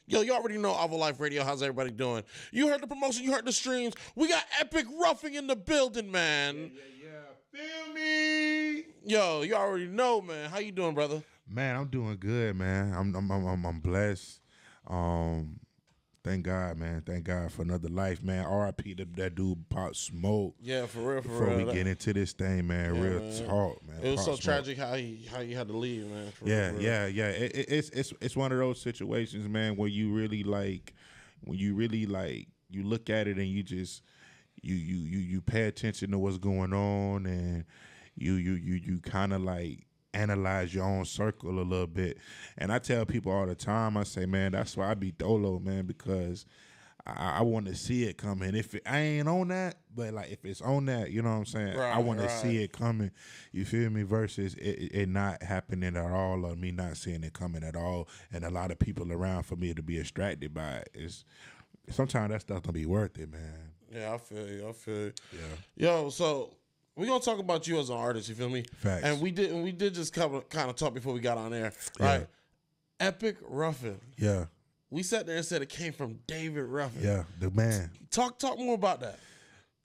Yo, you already know Alvolife Radio. How's everybody doing? You heard the promotion. You heard the streams. We got Epic Roughing in the building, man. Yeah. Feel me? Yo, you already know, man. How you doing, brother? Man, I'm doing good, man. I'm blessed. Thank God, man. Thank God for another life, man. R.I.P. that dude Pop Smoke. Yeah, for real, Before we get into this thing, man, real man. Talk, man. It was Pop so Smoke. tragic how you had to leave, man. For Yeah. real. It's one of those situations, man, where you really you look at it and you just you pay attention to what's going on, and you kind of like analyze your own circle a little bit. And I tell people all the time, I say, man, that's why I be dolo, man, because I want to see it coming. If I ain't on that, but like if it's on that, you know what I'm saying? Right, I want to see it coming. You feel me? Versus it not happening at all, or me not seeing it coming at all, and a lot of people around for me to be distracted by it. It's sometimes that stuff don't be worth it, man. Yeah, I feel you. Yeah. Yo, so we're gonna talk about you as an artist, you feel me? Facts. And we did just kind of talk before we got on air. Right? Yeah. Epic Ruffin. Yeah. We sat there and said it came from David Ruffin. Yeah, the man. Talk more about that.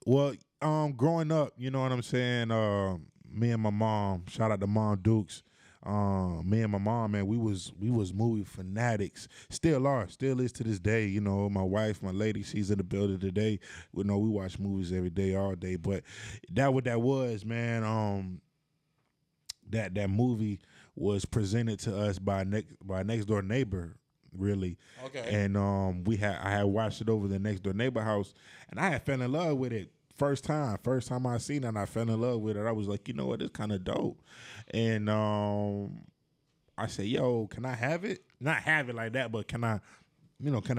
Well, growing up, you know what I'm saying? Me and my mom, shout out to Mom Dukes. Me and my mom, man, we was movie fanatics. Still is to this day. You know, my wife, my lady, she's in the building today. We watch movies every day, all day. But that what that was, man. That movie was presented to us by a next door neighbor. Really. Okay. And I had watched it over the next door neighbor house, and I had fell in love with it first time I seen it, and I fell in love with it. I was like, you know what, it's kind of dope. And I said, yo, can I have it? Not have it like that, but can I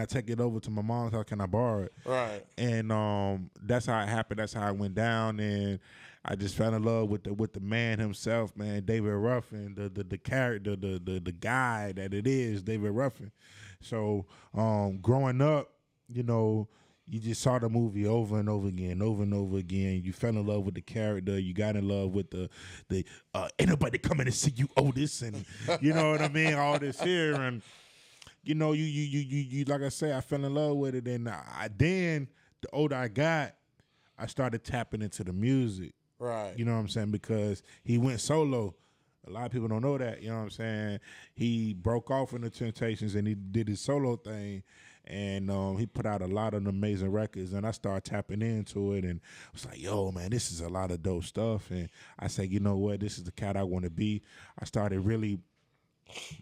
take it over to my mom's house? Can I borrow it? Right. And that's how it happened. That's how it went down, and I just fell in love with the man himself, man, David Ruffin, the character, the guy that it is, David Ruffin. So growing up, you just saw the movie over and over again. You fell in love with the character. You got in love with the ain't nobody coming to see you, Otis, and you know what I mean, all this here. And you like I say, I fell in love with it, and then the older I got, I started tapping into the music. Right. You know what I'm saying? Because he went solo. A lot of people don't know that. You know what I'm saying? He broke off in the Temptations and he did his solo thing, and he put out a lot of amazing records. And I started tapping into it, and I was like, "Yo, man, this is a lot of dope stuff." And I said, "You know what? This is the cat I want to be." I started really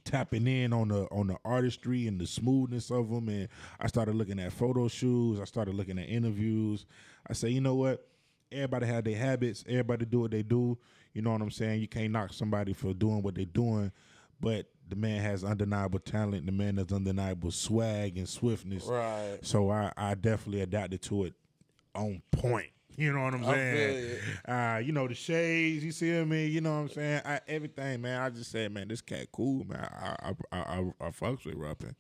tapping in on the artistry and the smoothness of them, and I started looking at photo shoots. I started looking at interviews. I said, you know what? Everybody have their habits. Everybody do what they do. You know what I'm saying? You can't knock somebody for doing what they're doing, but the man has undeniable talent. The man has undeniable swag and swiftness. Right. So I definitely adapted to it on point. You know what I'm saying? The shades, you see me? You know what I'm saying? Everything, man. I just said, man, this cat cool, man. I fucks with Ruffin.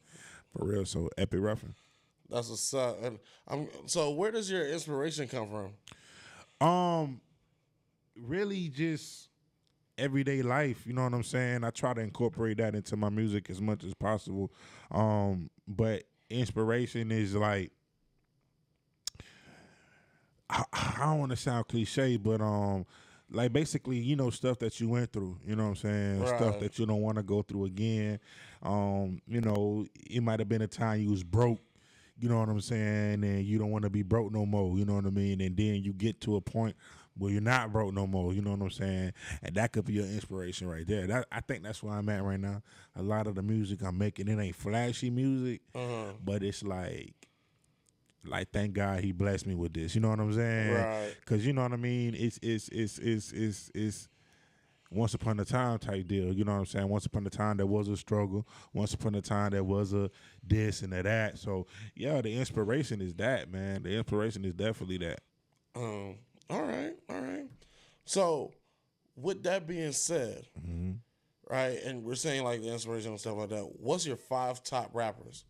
For real. So Epic Ruffin. That's what's up. And so where does your inspiration come from? Really just everyday life, you know what I'm saying? I try to incorporate that into my music as much as possible. But inspiration is like, I don't want to sound cliche, but like basically, stuff that you went through, you know what I'm saying? Right. Stuff that you don't want to go through again. It might have been a time you was broke, you know what I'm saying, and you don't want to be broke no more, you know what I mean? And then you get to a point where you're not broke no more, you know what I'm saying? And that could be your inspiration right there. I think that's where I'm at right now. A lot of the music I'm making, it ain't flashy music, but it's like thank God he blessed me with this. You know what I'm saying? Right. Because you know what I mean. It's once upon a time type deal. You know what I'm saying? Once upon a time there was a struggle. Once upon a time there was a this and a that. So yeah, the inspiration is that, man. The inspiration is definitely that. All right. So with that being said, right, and we're saying like the inspiration and stuff like that. What's your 5 top rappers?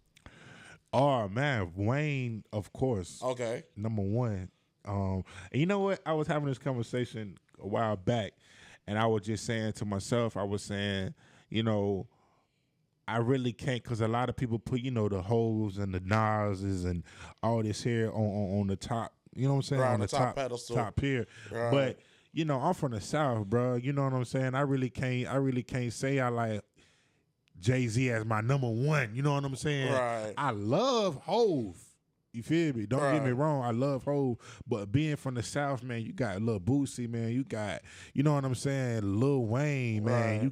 Oh man, Wayne, of course. Okay. Number 1. And you know what? I was having this conversation a while back, and I was just saying to myself, I was saying, I really can't, because a lot of people put, the hoes and the Nas's and all this here on the top, you know what I'm saying? Right, on the top pedestal. top here. Right. But, I'm from the South, bro. You know what I'm saying? I really can't say I like Jay-Z as my number one. You know what I'm saying? Right. I love Hove. You feel me? Don't get me wrong. I love Hove, but being from the South, man, you got Lil Boosie, man. You got, you know what I'm saying, Lil Wayne, man. Right.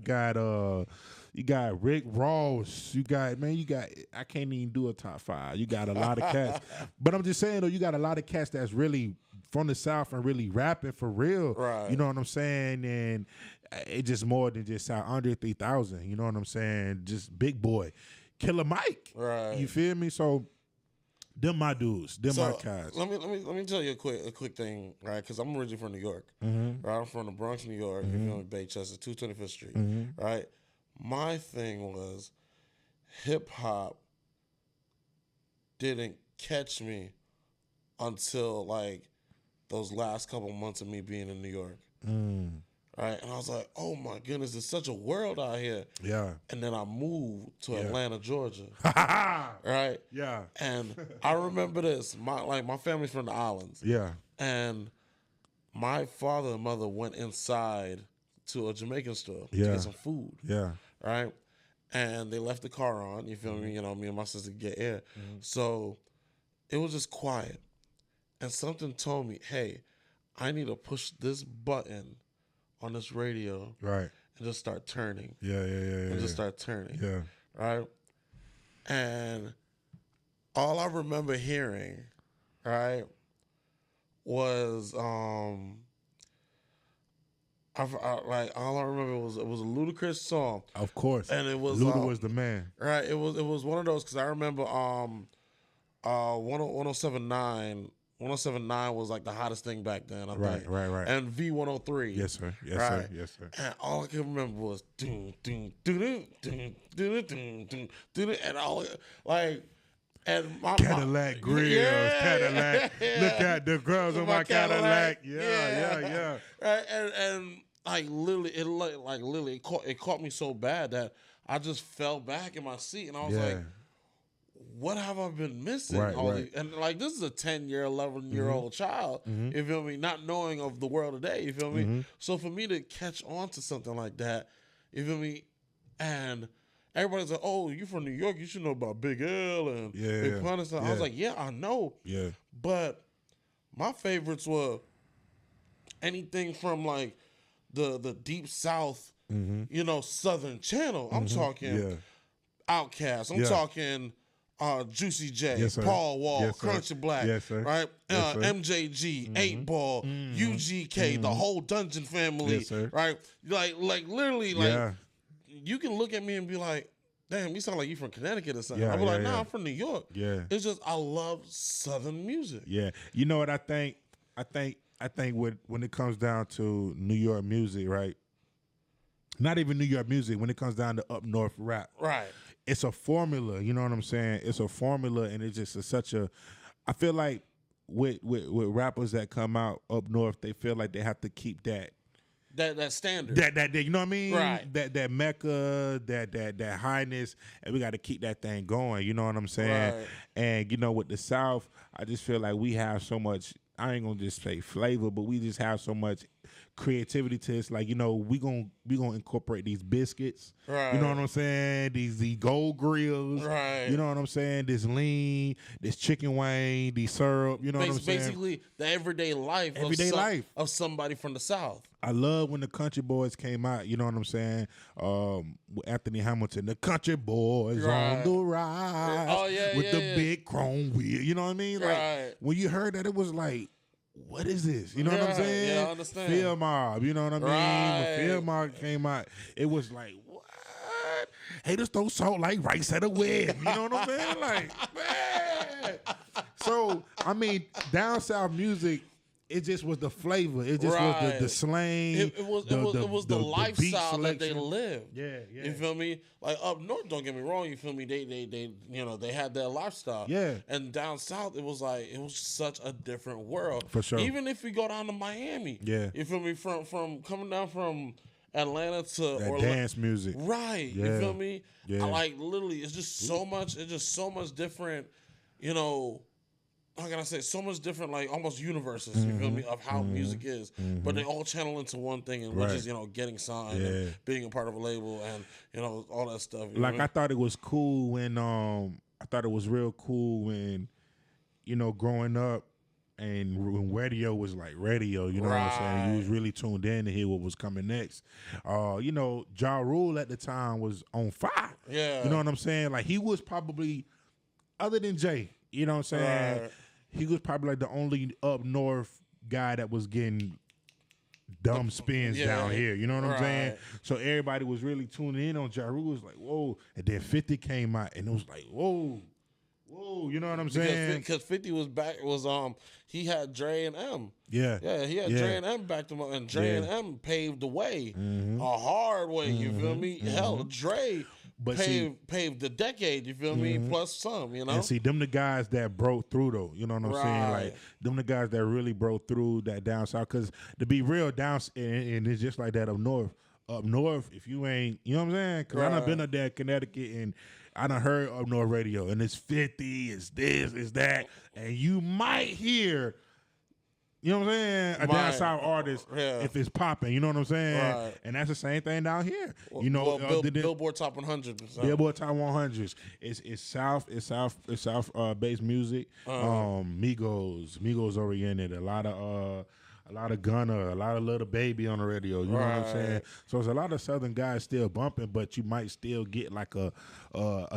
You got Rick Ross. You got. I can't even do a top 5. You got a lot of cats, but I'm just saying though, you got a lot of cats that's really from the South and really rapping for real. Right. You know what I'm saying? And it's just more than just Andre 3000. You know what I'm saying? Just Big Boy, Killer Mike. Right. You feel me? So. Them my dudes. Them my guys. Let me tell you a quick thing, right? Because I'm originally from New York. Mm-hmm. Right? I'm from the Bronx, New York. Mm-hmm. You know, Baychester, 225th Street. Mm-hmm. Right? My thing was hip hop didn't catch me until like those last couple months of me being in New York. Mm. Right? And I was like, oh my goodness, there's such a world out here. Yeah. And then I moved to Atlanta, Georgia. Right? Yeah. And I remember this. My family's from the islands. Yeah. And my father and mother went inside to a Jamaican store to Yeah. get some food. Yeah. Right? And they left the car on, you feel me? You know, me and my sister get air. Mm-hmm. So it was just quiet. And something told me, hey, I need to push this button on this radio, right, and just start turning. Yeah. And just start turning. Yeah. Right? And all I remember hearing, right, was all I remember was it was a Ludacris song. Of course. And it was Luda was the man. Right. It was one of those, because I remember 1079 was like the hottest thing back then, I think. Right. And V103. Yes, sir. Yes, right? sir. Yes, sir. And all I can remember was doom, doom, doom, doom, doom, doom, doom, doom, doom, and all like, and my Cadillac grills, Cadillac. Look at the girls on my Cadillac. Yeah. Right, and like literally, it caught me so bad that I just fell back in my seat, and I was like, what have I been missing? Right. And like, this is a 10-year, 11-year-old child, you feel me, not knowing of the world today, you feel me? So for me to catch on to something like that, you feel me, and everybody's like, oh, you from New York, you should know about Big L and Big Pun and stuff. I was like, yeah, I know. Yeah. But my favorites were anything from like the Deep South, you know, Southern Channel. I'm talking Outkast. I'm talking Juicy J, Paul Wall, Crunchy Black, right? MJG, 8 Ball, UGK, the whole Dungeon family, right? Like literally, like you can look at me and be like, damn, you sound like you from Connecticut or something. I'll be like, nah, I'm from New York. Yeah. It's just I love Southern music. Yeah. You know what I think? I think when it comes down to New York music, right? Not even New York music, when it comes down to up north rap. Right. It's a formula, you know what I'm saying? It's a formula, and it's just such a. I feel like with rappers that come out up north, they feel like they have to keep that standard. That you know what I mean? Right. That mecca, that highness, and we got to keep that thing going. You know what I'm saying? Right. And you know, with the South, I just feel like we have so much. I ain't gonna just say flavor, but we just have so much creativity to us. Like, you know, we gonna incorporate these biscuits. Right. You know what I'm saying? These gold grills. Right. You know what I'm saying? This lean, this chicken wing, these syrup. You know what I'm saying? Basically, the everyday life of somebody from the South. I love when the Country Boys came out. You know what I'm saying? With Anthony Hamilton, the Country Boys on the rise. Oh yeah, with the big chrome wheel. You know what I mean? Like when you heard that, it was like, what is this? You know what I'm saying? Yeah, I understand. Field Mob, you know what I mean? Right. When Field Mob came out, it was like, what? Haters throw salt like rice at a web. You know what I'm saying? Like, man. So, I mean, down south music, it just was the flavor. It just was the slang. It was the lifestyle that they lived. Yeah. You feel me? Like up north, don't get me wrong. You feel me? They you know, they had their lifestyle. Yeah. And down south, it was such a different world. For sure. Even if we go down to Miami. Yeah. You feel me? From coming down from Atlanta to that dance music. Right. Yeah. You feel me? Yeah. I like literally it's just so much different, you know, how can I say, so much different, like almost universes, you feel me, of how music is. But they all channel into one thing, and which is, you know, getting signed and being a part of a label and, you know, all that stuff. Like, I thought it was cool when I thought it was real cool when, you know, growing up and when radio was like radio, you know what I'm saying? You was really tuned in to hear what was coming next. You know, Ja Rule at the time was on fire. Yeah. You know what I'm saying? Like, he was probably, other than Jay, you know what I'm saying? Right. He was probably like the only up north guy that was getting dumb spins down here. You know what I'm saying? So everybody was really tuning in on Ja Rule. It was like, whoa. And then 50 came out, and it was like, whoa. Whoa, you know what I'm saying? Because 50 was back, he had Dre and M. Yeah. Yeah, he had Dre and M backed him up, and Dre and M paved the way, a hard way, you feel me? Hell, Dre paved the decade, you feel me? Plus some, you know? And see, them the guys that broke through, though. You know what I'm saying? Like, them the guys that really broke through that down south. Because to be real, down, and it's just like that up north. Up north, if you ain't, you know what I'm saying? Because I done been up there in Connecticut, and I done heard up north radio, and it's 50, it's this, it's that, and you might hear, you know what I'm saying, a down south artist if it's popping, you know what I'm saying? And that's the same thing down here. You know, Billboard Top 100. Billboard Top 100s. It's south based music. Migos oriented. A lot of Gunna, a lot of Little Baby on the radio. You know what I'm saying? So there's a lot of Southern guys still bumping, but you might still get like a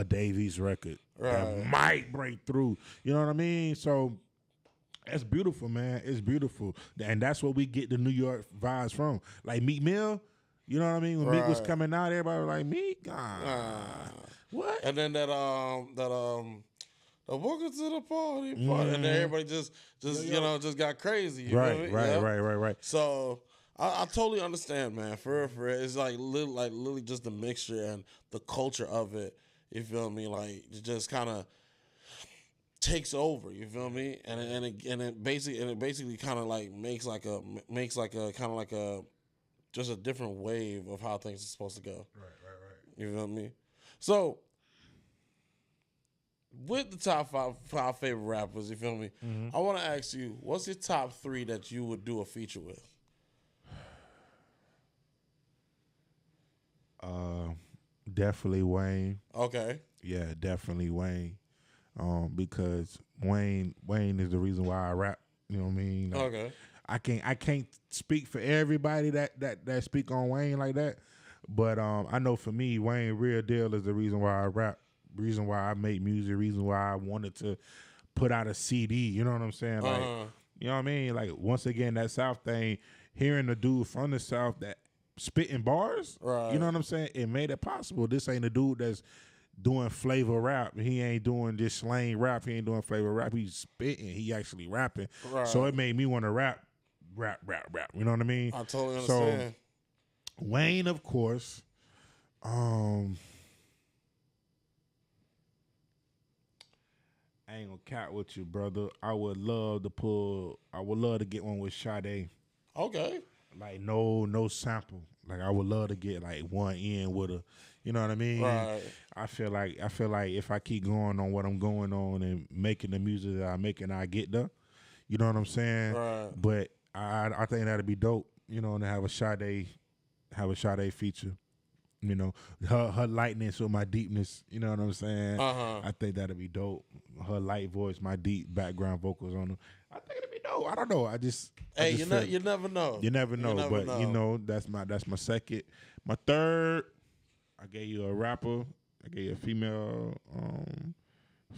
Davies record that might break through. You know what I mean? So that's beautiful, man. It's beautiful, and that's what we get the New York vibes from. Like Meek Mill. You know what I mean? When Meek was coming out, everybody was like, Meek? What? And then that welcome to the party, and then everybody just you know, just got crazy. You know what I mean? Right. So I totally understand, man. For real. It's like literally just the mixture and the culture of it. You feel me? Like, it just kind of takes over. You feel me? And it basically kind of like makes like a kind of like a just a different wave of how things are supposed to go. Right. You feel me? So, with the top five favorite rappers, you feel me? I want to ask you, what's your top 3 that you would do a feature with? Definitely Wayne. Okay. Yeah, definitely Wayne. Because Wayne is the reason why I rap. You know what I mean? Like, Okay. I can't speak for everybody that speak on Wayne like that, but I know for me, Wayne real deal is the reason why I rap, reason why I make music, reason why I wanted to put out a CD. You know what I'm saying? Like, you know what I mean? Like, once again, that South thing, hearing the dude from the South that spitting bars, you know what I'm saying? It made it possible. This ain't a dude that's doing flavor rap. He ain't doing this slang rap. He ain't doing flavor rap. He's spitting. He actually rapping. So it made me want to rap. You know what I mean? I totally understand. So Wayne, of course. I ain't gonna cat with you, brother. I would love to get one with Sade. Okay. Like no sample. Like, I would love to get like one in with a, you know what I mean? Right. I feel like if I keep going on what I'm going on and making the music that I'm making, I get there. You know what I'm saying? Right. But I think that'd be dope, you know, and have a Sade feature. You know, her lightness or my deepness, you know what I'm saying? I think that'd be dope. Her light voice, my deep background vocals on them. I think it'd be dope. I don't know. You never know. You never know, but you know, that's my second. My third, I gave you a rapper. I gave you a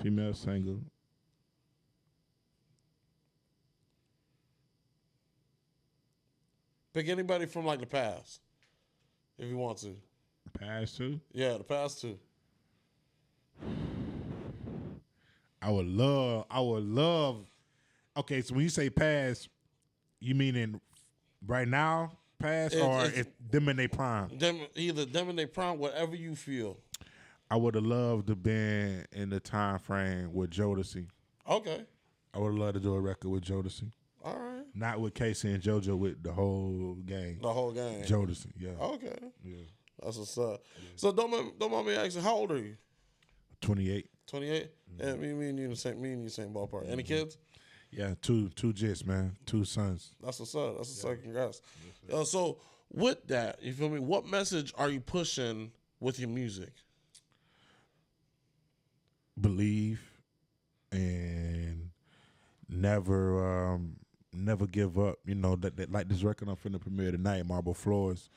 female singer. Pick anybody from like the past, if you want to. Past two? Yeah, the past 2. I would love. Okay, so when you say past, you mean in right now, past, or if them in their prime? Either them in their prime, whatever you feel. I would have loved to been in the time frame with Jodeci. Okay. I would have loved to do a record with Jodeci. All right. Not with Casey and JoJo, with the whole gang. The whole gang. Jodeci, yeah. Okay. Yeah. That's what's up. Yeah. So don't mind me asking, how old are you? 28. 28? Yeah, me and you in the same ballpark. Any kids? Yeah, two jits, man. 2 sons. That's what's up. That's what's up. Congrats. So with that, you feel me? What message are you pushing with your music? Believe and never give up. You know that like this record I'm finna premiere tonight, Marble Floors.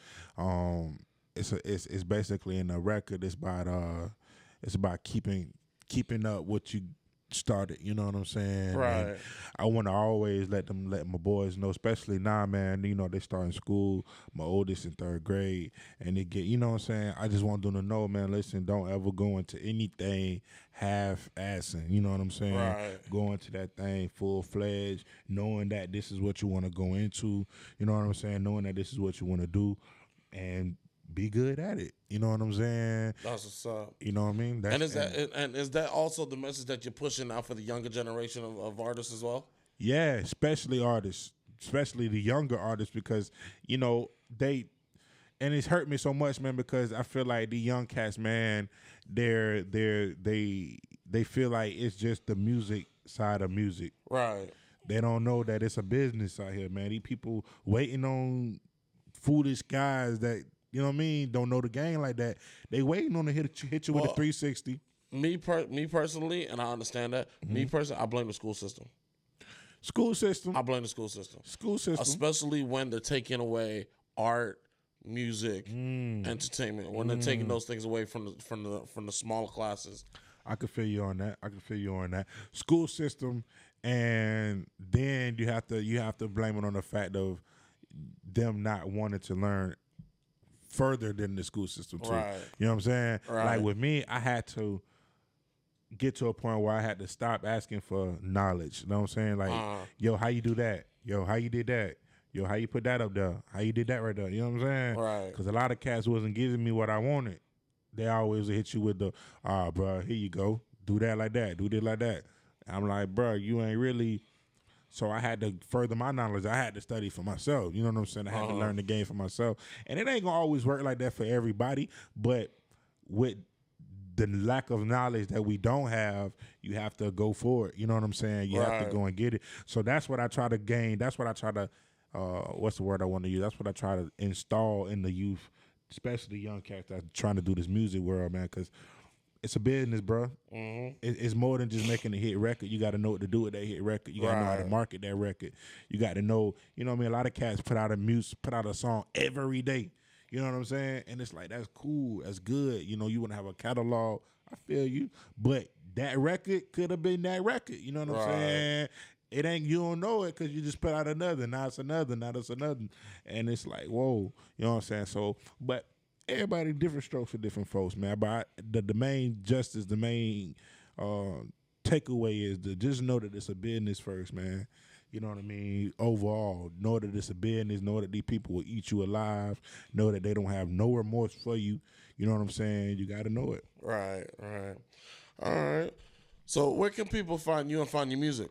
It's basically in the record. It's about keeping up what you started. You know what I'm saying? Right. And I want to always let my boys know, especially now, man. You know they starting school. My oldest in 3rd grade, and they get. You know what I'm saying? I just want them to know, man. Listen, don't ever go into anything half-assing. You know what I'm saying? Right. Go into that thing full-fledged, knowing that this is what you want to go into. You know what I'm saying? Knowing that this is what you want to do, and be good at it. You know what I'm saying? That's what's up. You know what I mean? Is that also the message that you're pushing out for the younger generation of artists as well? Yeah, especially artists, especially the younger artists, because you know and it's hurt me so much, man, because I feel like the young cats, man, they feel like it's just the music side of music. Right. They don't know that it's a business out here, man. These people waiting on foolish guys that, you know what I mean, don't know the game like that. They waiting on to hit you with a 360. Me personally, and I understand that. Mm-hmm. Me personally, I blame the school system. School system. I blame the school system. School system. Especially when they're taking away art, music, entertainment. When they're taking those things away from the smaller classes. I could feel you on that. School system, and then you have to blame it on the fact of them not wanting to learn further than the school system too. Right. You know what I'm saying? Right. Like with me, I had to get to a point where I had to stop asking for knowledge. You know what I'm saying? Like, yo, how you do that? Yo, how you did that? Yo, how you put that up there? How you did that right there? You know what I'm saying? Right. Because a lot of cats wasn't giving me what I wanted. They always hit you with the, bro, here you go. Do that like that. Do this like that. I'm like, bro, you ain't really. So I had to further my knowledge. I had to study for myself. You know what I'm saying? I had to learn the game for myself. And it ain't going to always work like that for everybody. But with the lack of knowledge that we don't have, you have to go for it. You know what I'm saying? You have to go and get it. So that's what I try to gain. That's what I try to, what's the word I want to use? That's what I try to install in the youth, especially young cats that's trying to do this music world, man, because it's a business, bro. Mm-hmm. It's more than just making a hit record. You got to know what to do with that hit record. You got to know how to market that record. You got to know, you know what I mean? A lot of cats put out a song every day. You know what I'm saying? And it's like, that's cool. That's good. You know, you want to have a catalog. I feel you. But that record could have been that record. You know what I'm saying? It ain't, you don't know it because you just put out another. Now it's another. Now it's another. And it's like, whoa. You know what I'm saying? So, but everybody different strokes for different folks, man. But the main justice, the main takeaway is to just know that it's a business first, man. You know what I mean? Overall, know that it's a business. Know that these people will eat you alive. Know that they don't have no remorse for you. You know what I'm saying? You got to know it. Right. All right. So where can people find you and find your music?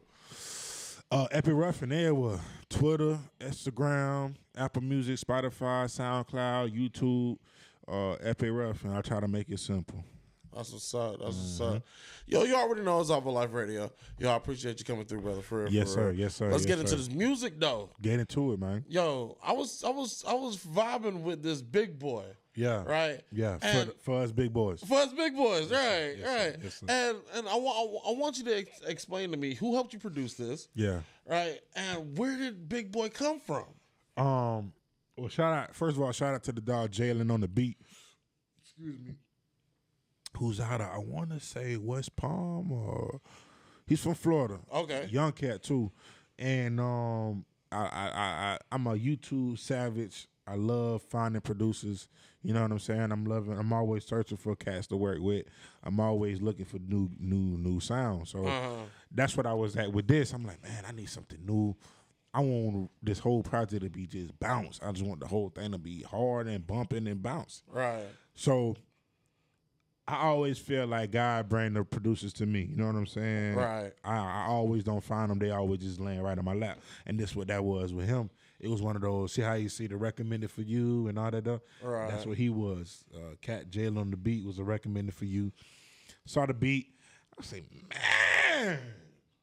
Epic Rough and everywhere. Twitter, Instagram, Apple Music, Spotify, SoundCloud, YouTube. Epic Rough, and I try to make it simple. That's what's up. Yo, you already know it's Alvolife Radio. Yo, I appreciate you coming through, brother. For real. Yes, sir. Let's get into this music, though. Get into it, man. Yo, I was vibing with this big boy. Yeah. Right. Yeah. For us big boys. For us big boys. Right. Yes, right. Yes, sir. And I want you to explain to me who helped you produce this. Yeah. Right. And where did Big Boy come from? Well, first of all, shout out to the dog Jalen on the beat. Excuse me. Who's out of, I want to say West Palm, or he's from Florida. Okay. Young cat too. And I'm a YouTube savage. I love finding producers. You know what I'm saying? I'm always searching for cats to work with. I'm always looking for new sounds. So that's what I was at with this. I'm like, man, I need something new. I want this whole project to be just bounce. I just want the whole thing to be hard and bumping and bounce. Right. So I always feel like God bring the producers to me. You know what I'm saying? Right. I always don't find them. They always just laying right in my lap. And this what that was with him. It was one of those, see how you see the recommended for you and all that stuff? Right. That's what he was. Cat Jalen on the beat was a recommended for you. Saw the beat. I say, man,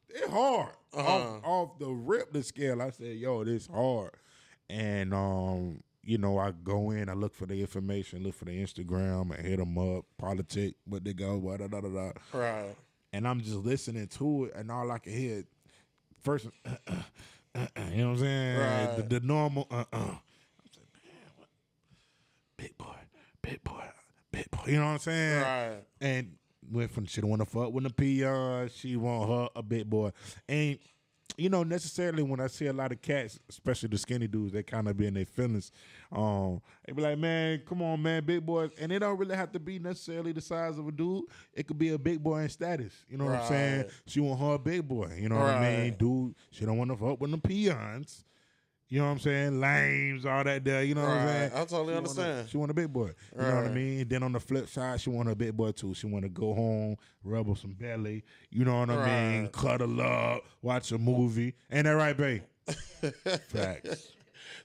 it's hard. Off the rip the scale. I said, yo, this hard. And you know, I go in, I look for the information, look for the Instagram, I hit them up, politic, what they go, da da da da. Right. And I'm just listening to it, and all I can hear first, you know what I'm saying? Right. The normal, I'm saying, man, what? Big boy, big boy, big boy. You know what I'm saying? Right. And went from she don't want to fuck with the PR, she want her a big boy. And you know, necessarily when I see a lot of cats, especially the skinny dudes, they kind of be in their feelings. They be like, man, come on, man, big boys. And it don't really have to be necessarily the size of a dude. It could be a big boy in status. You know what I'm saying? She want her a big boy. You know what I mean? Dude, she don't want to fuck with the peons. You know what I'm saying? Lames, all that there. You know what I'm saying? I totally understand. She want a big boy. You know what I mean? Then on the flip side, she want a big boy too. She want to go home, rub on some belly. You know what I mean? Cuddle up, watch a movie. Ain't that right, babe? Facts.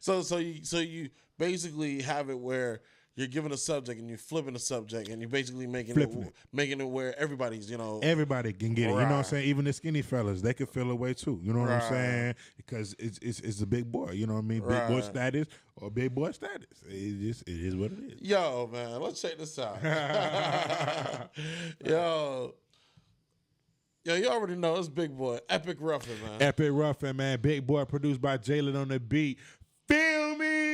So you basically have it where you're giving a subject and you're flipping the subject and you're basically making it where everybody's, you know. Everybody can get it. You know what I'm saying? Even the skinny fellas, they can feel away too. You know what I'm saying? Because it's a big boy. You know what I mean? Big boy status or big boy status. It is what it is. Yo, man, let's check this out. Yo, you already know it's Big Boy. Epic Ruffin, man. Epic Ruffin, man. Big Boy produced by Jalen on the beat. Feel me?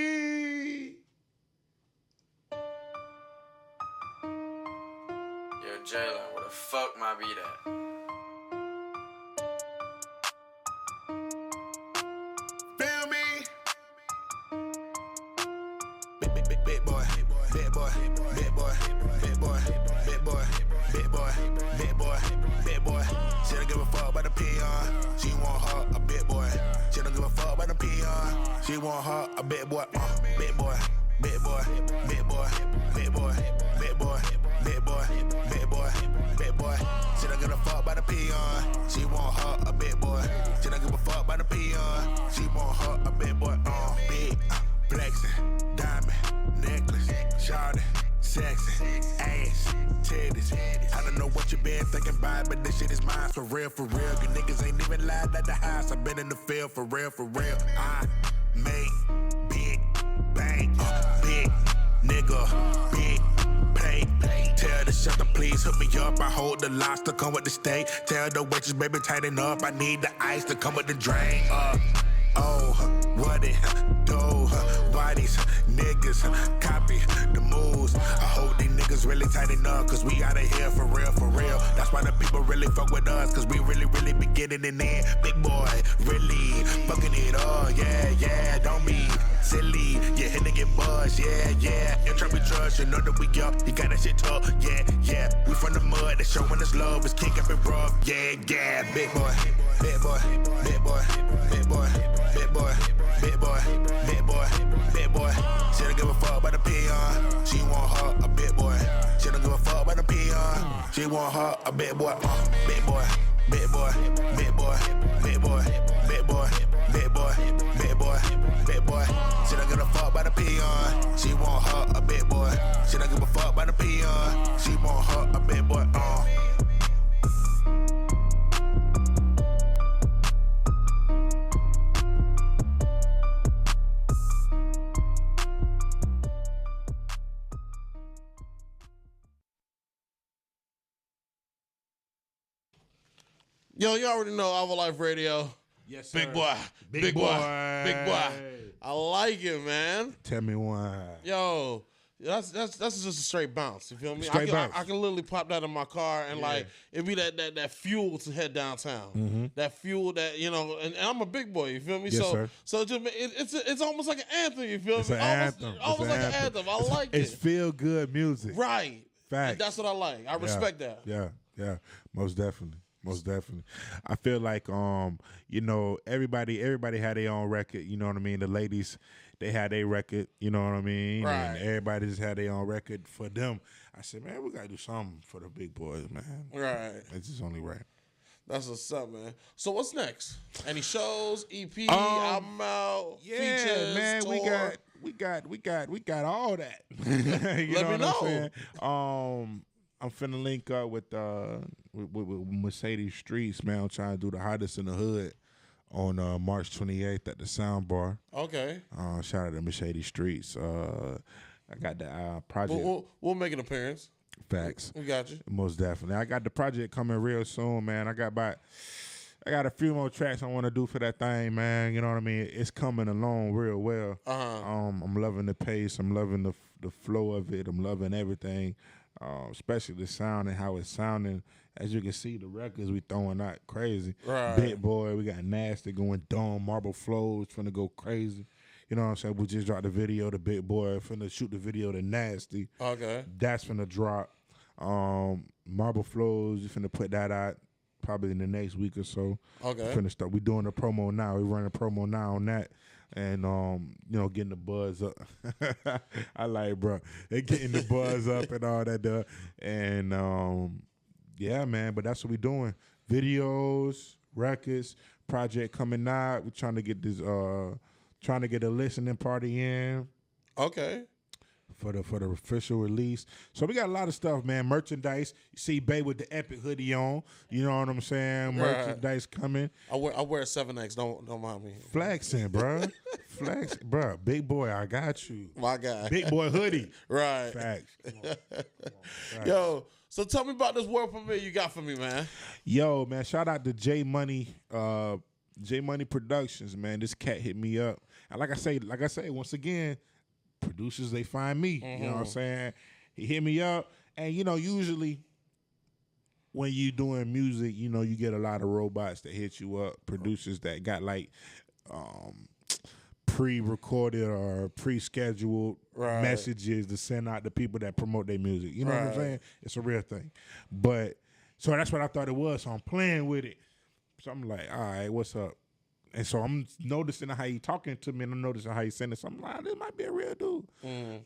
Jalen, where the fuck my beat at? Feel me? Big boy, big boy, big boy, big boy, big boy, big boy, big boy, big boy. She don't give a fuck about the peon. She want her a big boy. She don't give a fuck about the peon. She want her a big boy. Big boy, big boy, big boy, big boy, big boy, big boy, big boy, big boy. She don't give a fuck about the peon. She want her a big boy. She don't give a fuck about the peon. She want her a big boy. Big, flexing, diamond, necklace, shawty, sexy, ass, titties. I don't know what you been thinking about, but this shit is mine for real, for real. You niggas ain't even lied at the house. I've been in the field for real, for real. I make big bang, big nigga, big play. Tell the shutter, please hook me up. I hold the lobster, come with the steak. Tell the waitress, baby, tighten up. I need the ice to come with the drain. Oh, what it do? Why these niggas copy the moves? I hope these niggas really tighten up, cause we outta here for real, for real. That's why the people really fuck with us, cause we really, really be getting it in. Big boy, really fucking it up, yeah, don't be silly. Yeah, hitting get buzzed, yeah. In trouble we trust, you know that we up. You got that shit tough, yeah. We from the mud, they showing us love. It's kick up and rough, yeah. Big boy, big boy, big boy, big boy, big boy, big boy, big boy, big boy. She don't give a fuck about the peon. She want her a big boy. She don't give a fuck about the peon. She want her a big boy, big boy, big boy, big boy, big boy, big boy, big boy, big boy, big boy. She don't give a fuck about the peon. She want her a big boy. She don't give a fuck about the peon. She want her a big boy. Yo, you already know Alvolife Radio. Yes, sir. Big boy. Big boy. Big boy. I like it, man. Tell me why. Yo, that's just a straight bounce. You feel me? Straight bounce. I can literally pop that in my car and like it be that fuel to head downtown. Mm-hmm. That fuel that and I'm a big boy. You feel me? Yes, sir. So just it's almost like an anthem. You feel It's me? an anthem. Almost like an anthem. I like it. It's feel good music. Right. Facts. And that's what I like. I respect that. Yeah. Most definitely. I feel like everybody had their own record, you know what I mean? The ladies they had their record, you know what I mean? Right. And everybody just had their own record for them. I said, man, we got to do something for the big boys, man. Right. It's just only right. That's what's up, man. So what's next? Any shows, EP, album out, features, man, tour? we got all that. you Let know me what know. I'm saying? I'm finna link up with Mercedes Streets, man. I'm trying to do the hottest in the hood on March 28th at the Sound Bar. Okay. Shout out to Mercedes Streets. I got the project. We'll make an appearance. Facts. We got you. Most definitely. I got the project coming real soon, man. I got a few more tracks I want to do for that thing, man. You know what I mean? It's coming along real well. I'm loving the pace. I'm loving the flow of it. I'm loving everything, especially the sound and how it's sounding. As you can see, the records we throwing out crazy. Right. Bit Boy, we got Nasty going dumb. Marble Flows finna go crazy. You know what I'm saying? We just dropped the video to Big Boy. Finna shoot the video to Nasty. Okay. That's finna drop. Marble Flows, you finna put that out probably in the next week or so. Okay. Finna start. We doing a promo now. We running a promo now on that. And, getting the buzz up. I like, bro. They getting the buzz up and all that. And, yeah, man, but that's what we doing. Videos, records, project coming out. We're trying to get this, trying to get a listening party in. Okay. For the official release. So we got a lot of stuff, man. Merchandise. You see Bay with the epic hoodie on. You know what I'm saying? Right. Merchandise coming. I wear a 7X. Don't mind me. Flexing, bro. Flex, bro. Big boy, I got you. My guy. Big boy hoodie. Right. Facts. Come on. Facts. Yo, so tell me about this world premiere you got for me, man. Yo, man, shout out to J Money Productions, man. This cat hit me up. And like I say, once again, producers, they find me. You know what I'm saying? He hit me up. And, usually when you doing music, you get a lot of robots that hit you up, producers that got like pre-recorded or pre-scheduled messages to send out to people that promote their music. You know what I'm saying? It's a real thing. But, so that's what I thought it was. So I'm playing with it. So I'm like, all right, what's up? And so I'm noticing how he talking to me, and I'm noticing how he sending. So I'm like, this might be a real dude.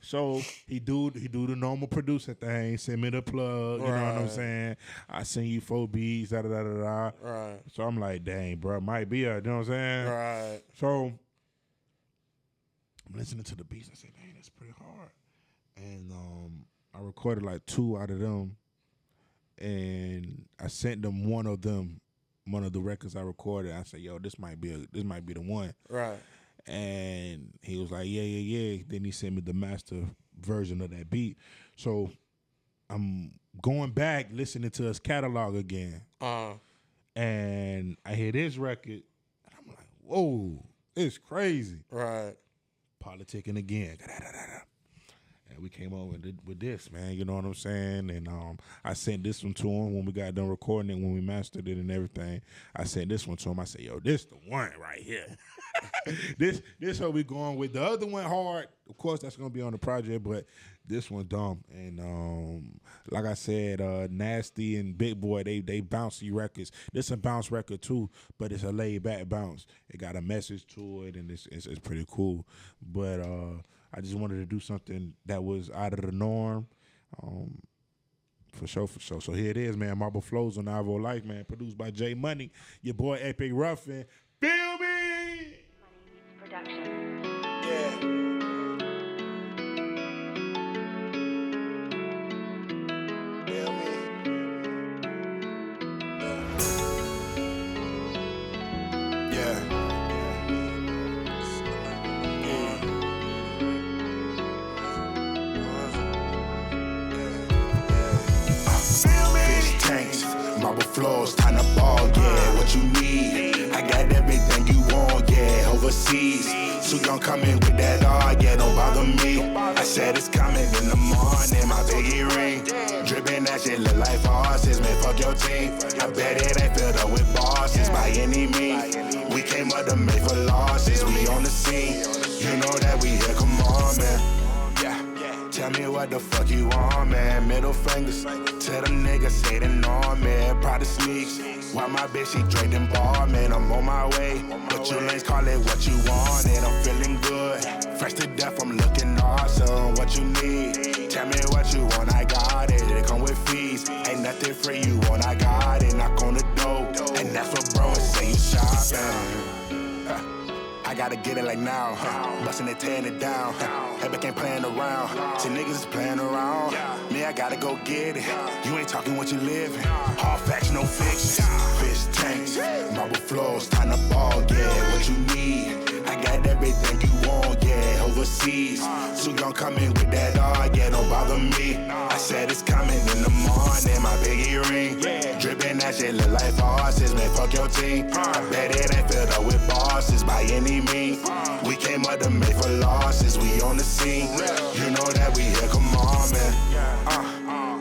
So he do the normal producer thing. Send me the plug. You know what I'm saying? I send you 4 beats. Da da da da da. Right. So I'm like, dang, bro, might be a. You know what I'm saying? Right. So I'm listening to the beats. I say, dang, that's pretty hard. And I recorded like 2 out of them, and I sent them one of the records I recorded. I said, yo, this might be the one. Right. And he was like, yeah. Then he sent me the master version of that beat. So I'm going back, listening to his catalog again. And I hear this record, and I'm like, whoa, it's crazy. Right. Politicking again. And we came over with this, man. You know what I'm saying? And I sent this one to him when we got done recording it, when we mastered it and everything. I sent this one to him. I said, yo, this the one right here. This how we going with. The other one hard. Of course, that's going to be on the project, but this one dumb. And like I said, Nasty and Big Boy, they bouncy records. This a bounce record too, but it's a laid back bounce. It got a message to it, and it's pretty cool. But I just wanted to do something that was out of the norm. For sure. So here it is, man. Marble Flows on Alvolife, man. Produced by J Money. Your boy Epic Ruffin. Feel me? Production. Yeah. Feel me? Yeah. Fish tanks, marble floors, time to ball, yeah. What you need? I got everything you want, yeah. Overseas, so gon' come in with that all, yeah. Don't bother me. I said it's coming in the morning, my biggie ring. Dripping that shit look like horses, man. Fuck your team. I bet it ain't filled up with bosses by any means. We came up to make for losses. We on the scene. You know that we here. Come on, man. Tell me what the fuck you want, man. Middle fingers to the niggas say they know me. Proud of sneaks. While my bitch, she drinking bar, man. I'm on my way. But you lanes call it what you want, and I'm feeling good. Fresh to death, I'm looking awesome. What you need? Tell me what you want, I got it. It come with fees. Ain't nothing free, you want, I got it. Knock on the door, and that's what bro is say you shopping. I gotta get it like now. Bustin' it, tearing it down. Epic ain't playing around. See niggas is playing around. Me, I gotta go get it. You ain't talking what you living. Hard facts, no fiction. Fish tanks, marble floors, time to ball, yeah. What you need? I got everything you want, yeah. Overseas, so gon' come in with that dog, yeah. Don't bother me. I said it's coming in the morning. My biggie ring, dripping that shit look like horses. Man, fuck your team. I bet it ain't filled up with bosses by any means. We came up to make for losses. We on the scene. You know that we here. Come on, man.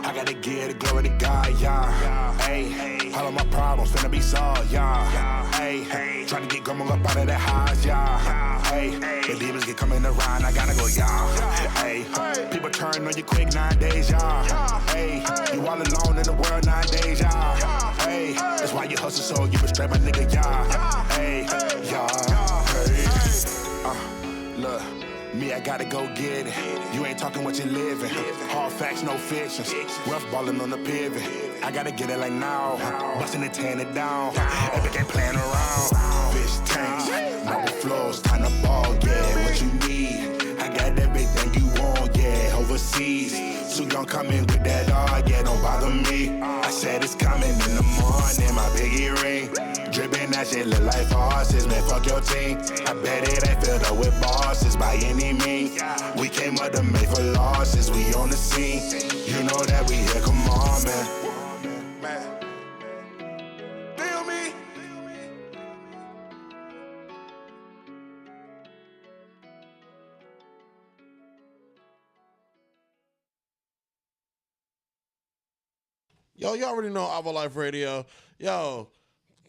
I gotta give the glory to God, yeah. Hey, all of my problems finna be solved, yeah. Hey, trying to get grandma up out of that house, yeah. Hey, the demons get coming around, I gotta go, yeah. Hey, people turn on you quick nowadays, yeah. Hey, you all alone in the world nowadays, yeah. Hey, that's why you hustle so you been straight, my nigga, yeah. Hey, yeah. Hey, look. Me, I gotta go get it. You ain't talking what you living. Hard facts, no fictions. Rough ballin' on the pivot. I gotta get it like now. Bustin' it, tearing it down. Epic ain't playing around. Fish tanks, marble floors, time to ball, yeah. What you need? I got everything you want, yeah. Overseas, so gon' come in with that dog, yeah. Don't bother me. I said it's coming in the morning. My biggie ring, dripping that shit look like horses. Man, fuck your team. I bet it ain't filled up with bosses by any means. We came up to make for losses. We on the scene. You know that we here. Come on, man. Feel me? Yo, you already know Alvolife Radio. Yo,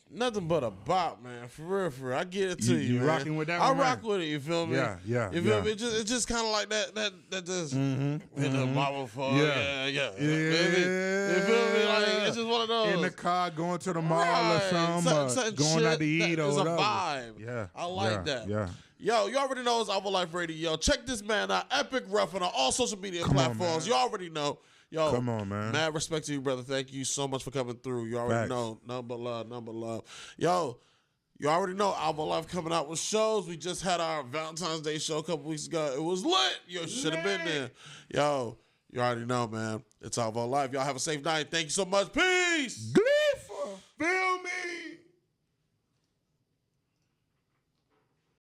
nothing but a bop, man. For real. I get it to you, You man. rocking with that I one, rock man? with it, you feel me? Yeah. You feel me? It's just kind of like that just hit the bottle for, yeah. You feel me? Like, it's just one of those. In the car, going to the mall or something, going out to eat or whatever. It's a vibe. Yeah. I like that. Yeah. Yo, you already know it's Alvolife Radio. Yo, check this man out. Epic Ruffin on all social media platforms. You already know. Yo, come on, man. Mad respect to you, brother. Thank you so much for coming through. You already know. Nothing but love. Yo, you already know Alvolife coming out with shows. We just had our Valentine's Day show a couple weeks ago. It was lit. You should have been there. Yo, you already know, man. It's Alvolife. Y'all have a safe night. Thank you so much. Peace.